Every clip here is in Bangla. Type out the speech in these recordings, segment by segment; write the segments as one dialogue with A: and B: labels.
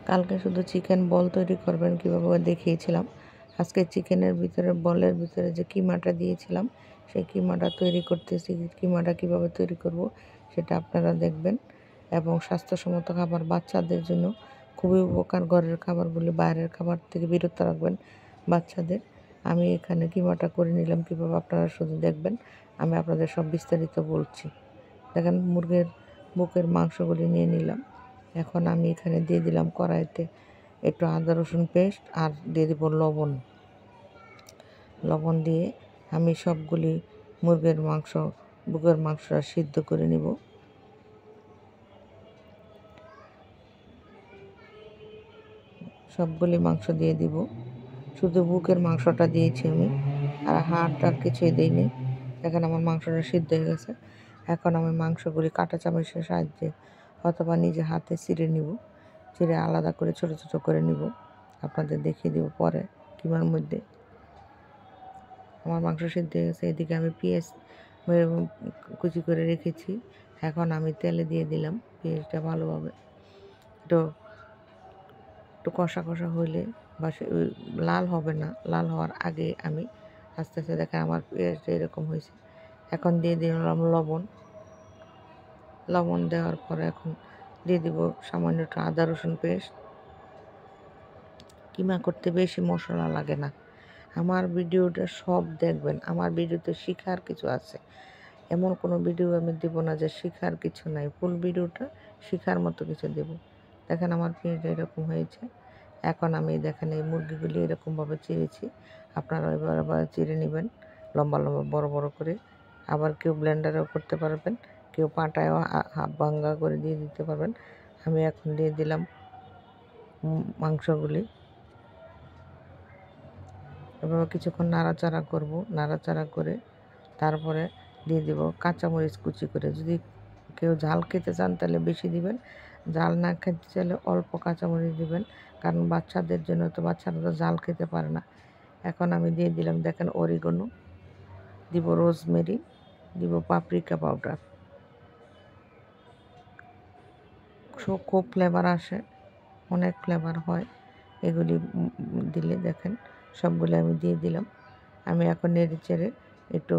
A: কালকে শুধু চিকেন বল তৈরি করবেন কীভাবে দেখিয়েছিলাম। আজকে চিকেনের ভিতরে বলের ভিতরে যে কিমাটা দিয়েছিলাম সেই কিমাটা তৈরি করতেছি। কিমাটা কীভাবে তৈরি করব সেটা আপনারা দেখবেন। এবং স্বাস্থ্যসম্মত খাবার বাচ্চাদের জন্য খুবই উপকার। ঘরের খাবারগুলি বাইরের খাবার থেকে বিরত রাখবেন বাচ্চাদের। আমি এখানে কিমাটা করে নিলাম কীভাবে, আপনারা শুধু দেখবেন। আমি আপনাদের সব বিস্তারিত বলছি। দেখেন, মুরগির বুকের মাংসগুলি নিয়ে নিলাম। এখন আমি এখানে দিয়ে দিলাম কড়াইতে একটু আদা রসুন পেস্ট আর দিয়ে দিব লবণ দিয়ে আমি সবগুলি মুরগির বুকের মাংসটা সিদ্ধ করে নিব। সবগুলি মাংস দিয়ে দিব, শুধু বুকের মাংসটা দিয়েছি আমি, আর হাড় আর কিছুই দিইনি। দেখেন আমার মাংসটা সিদ্ধ হয়ে গেছে। এখন আমি মাংসগুলি কাঁটা চামচের সাহায্যে অথবা নিজে হাতে চিড়ে নিব। চিড়ে আলাদা করে ছোট ছোট করে নিব, আপনাদের দেখিয়ে দিব পরে কিমার মধ্যে। আমার মাংস সিদ্ধ হয়ে গেছে। এদিকে আমি পেঁয়াজ কুচি করে রেখেছি। এখন আমি তেলে দিয়ে দিলাম পেঁয়াজটা ভালোভাবে। একটু কষা কষা হইলে বা লাল হবে না, লাল হওয়ার আগে আমি আস্তে আস্তে, দেখেন আমার পেঁয়াজটা এরকম হয়েছে। এখন দিয়ে দিলাম লবণ দেওয়ার পরে এখন দিয়ে দিব সামান্য একটু আদা রসুন পেস্ট। কিমা করতে বেশি মশলা লাগে না। আমার ভিডিওটা সব দেখবেন। আমার ভিডিওতে শেখার কিছু আছে, এমন কোনো ভিডিও আমি দেবো না যে শেখার কিছু নাই। ফুল ভিডিওটা শেখার মতো কিছু দেব। দেখেন আমার পেঁয়াজটা এরকম হয়েছে। এখন আমি দেখেন এই মুরগিগুলি এরকমভাবে চিড়েছি। আপনারা এবার চিড়ে নেবেন লম্বা লম্বা বড় বড় করে। আবার কেউ ব্লেন্ডারেও করতে পারবেন, কেউ পাটায়ও হাফ ভাঙ্গা করে দিয়ে দিতে পারবেন। আমি এখন দিয়ে দিলাম মাংসগুলি। এভাবে কিছুক্ষণ নাড়াচাড়া করব। নাড়াচাড়া করে তারপরে দিয়ে দিব কাঁচামরিচ কুচি করে। যদি কেউ ঝাল খেতে চান তাহলে বেশি দিবেন, ঝাল না খেতে চাইলে অল্প কাঁচামরিচ দিবেন, কারণ বাচ্চাদের জন্য তো, বাচ্চারা তো ঝাল খেতে পারে না। এখন আমি দিয়ে দিলাম দেখেন অরিগানো, দিব রোজমেরি, দিব পাপরিকা পাউডার। খুব ফ্লেভার আসে, অনেক ফ্লেভার হয় এগুলি দিলে। দেখেন সবগুলো আমি দিয়ে দিলাম। আমি এখন নেড়ে চেড়ে একটু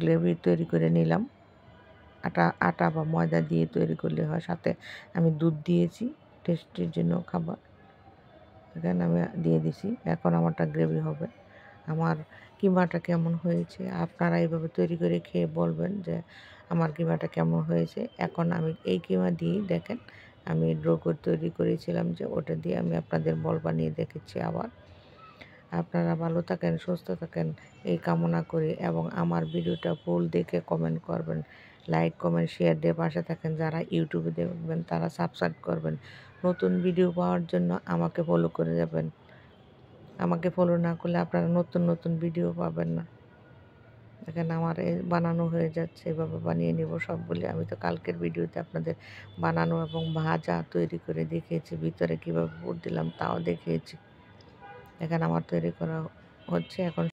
A: গ্রেভি তৈরি করে নিলাম। আটা বা ময়দা দিয়ে তৈরি করলে হয়, সাথে আমি দুধ দিয়েছি টেস্টের জন্য খাবার। এখানে আমি দিয়ে দিছি। এখন আমারটা গ্রেভি হবে। আমার কিমাটা কেমন হয়েছে আপনারা এইভাবে তৈরি করে খেয়ে বলবেন যে আমার কিমাটা কেমন হয়েছে। এখন আমি এই কিমা দিয়েই দেখেন আমি ড্রো করে তৈরি করেছিলাম, যে ওটা দিয়ে আমি আপনাদের বল বানিয়ে দেখেছি। আবার আপনারা ভালো থাকেন, সুস্থ থাকেন এই কামনা করি, এবং আমার ভিডিওটা ফুল দেখে কমেন্ট করবেন, লাইক কমেন্ট শেয়ার দিয়ে পাশে থাকেন। যারা ইউটিউবে দেখবেন তারা সাবস্ক্রাইব করবেন। নতুন ভিডিও পাওয়ার জন্য আমাকে ফলো করে যাবেন। আমাকে ফলো না করলে আপনারা নতুন নতুন ভিডিও পাবেন না। এখানে আমার বানানো হয়ে যাচ্ছে, এভাবে বানিয়ে নেব সবগুলি। আমি তো কালকের ভিডিওতে আপনাদের বানানো এবং ভাজা তৈরি করে দেখিয়েছি, ভিতরে কীভাবে পুর দিলাম তাও দেখিয়েছি। এখানে আমার তৈরি করা হচ্ছে। এখন